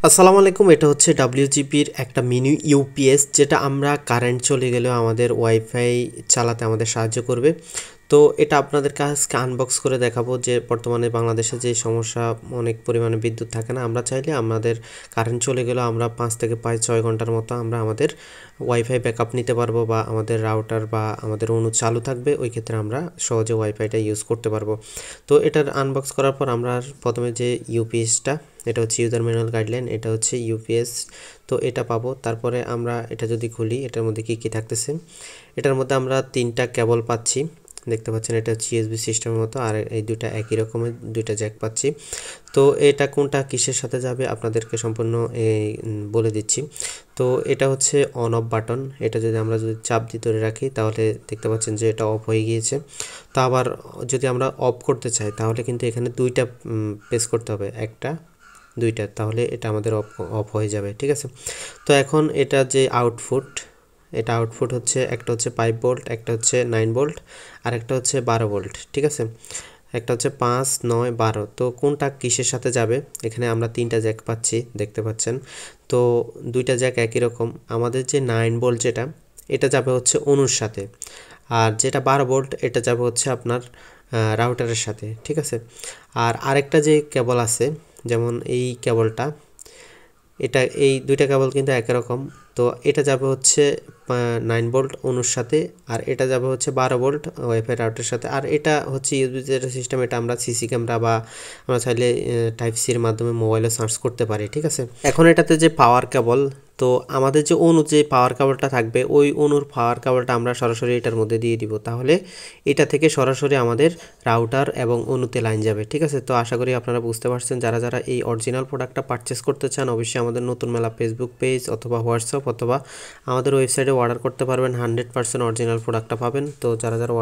আসসালামু আলাইকুম। এটা হচ্ছে ডাব্লিউজিপির একটা মিনি ইউপিএস, যেটা আমরা কারেন্ট চলে গেলেও আমাদের ওয়াইফাই চালাতে আমাদের সাহায্য করবে। তো এটা আপনাদের কাছকে আনবক্স করে দেখাবো যে বর্তমানে বাংলাদেশে যে সমস্যা, অনেক পরিমাণে বিদ্যুৎ থাকে না। আমরা চাইলে আমাদের কারেন্ট চলে গেলেও আমরা 5 থেকে 6 ঘন্টার মতো আমরা আমাদের ওয়াইফাই ব্যাকআপ নিতে পারবো, বা আমাদের রাউটার বা আমাদের অনু চালু থাকবে, ওই ক্ষেত্রে আমরা সহজে ওয়াইফাইটা ইউজ করতে পারবো। তো এটার আনবক্স করার পর আমরা প্রথমে যে ইউপিএসটা, এটা হচ্ছে ইউজার ম্যানুয়াল গাইডলাইন, এটা হচ্ছে ইউপিএস। তো এটা পাবো। তারপরে আমরা এটা যদি খুলি, এটার মধ্যে কি কি থাকতেছে, এটার মধ্যে আমরা 3টা কেবল পাচ্ছি, দেখতে পাচ্ছেন। এটা হচ্ছে ইউএসবি সিস্টেমের মতো, আর এই দুইটা একই রকমের 2টা জ্যাক পাচ্ছি। তো এটা কোনটা কিসের সাথে যাবে আপনাদেরকে সম্পূর্ণ বলে দিচ্ছি। তো এটা হচ্ছে অন অফ বাটন, এটা যদি আমরা চাপ দিয়ে ধরে রাখি তাহলে দেখতে পাচ্ছেন যে এটা অফ হয়ে গিয়েছে। তো আবার যদি আমরা অফ করতে চাই তাহলে কিন্তু এখানে 2টা প্রেস করতে হবে, একটা 2টা, তাহলে এটা আমাদের অফ হয়ে যাবে। ঠিক আছে। তো এখন এটা যে আউটপুট, এটা আউটপুট হচ্ছে একটা হচ্ছে 5 ভোল্ট, একটা হচ্ছে 9 ভোল্ট, আর একটা হচ্ছে 12 ভোল্ট। ঠিক আছে, একটা হচ্ছে 5, 9, 12। তো কোনটা কিসের সাথে যাবে, এখানে আমরা 3টা জ্যাক পাচ্ছি, দেখতে পাচ্ছেন। তো 2টা জ্যাক একই রকম। আমাদের যে 9 ভোল্ট যেটা, এটা যাবে হচ্ছে অনুর সাথে, আর যেটা 12 ভোল্ট এটা যাবে হচ্ছে আপনার রাউটারের সাথে। ঠিক আছে। আর আরেকটা যে কেবল আছে, যেমন এই কেবলটা, এটা এই 2টা কেবল কিন্তু একই রকম। তো এটা যাবে হচ্ছে 9 ভোল্ট অনুর সাথে, আর এটা যাবে হচ্ছে 12 ভোল্ট ওয়াইফাই রাউটারের সাথে। আর এটা হচ্ছে ইউএসবি যেটা সিস্টেম, এটা আমরা সিসি ক্যামেরা বা আমরা চাইলে টাইপ সির মাধ্যমে মোবাইলে সার্চ করতে পারি। ঠিক আছে। এখন এটাতে যে পাওয়ার কেবল, তো আমাদের যে অনু যে পাওয়ার কেবলটা থাকবে, ওই অনুর পাওয়ার কেবলটা আমরা সরাসরি এটার মধ্যে দিয়ে দিব, তাহলে এটা থেকে সরাসরি আমাদের রাউটার এবং অনুতে লাইন যাবে। ঠিক আছে। তো আশা করি আপনারা বুঝতে পারছেন। যারা যারা এই অরিজিনাল প্রোডাক্টটা পারচেস করতে চান, অবশ্যই আমাদের নতুন মেলা ফেসবুক পেজ অথবা হোয়াটসঅ্যাপ অথবা আমাদের ওয়েবসাইটে অর্ডার করতে পারবেন। 100% অরিজিনাল প্রোডাক্টটা পাবেন। তো যারা যারা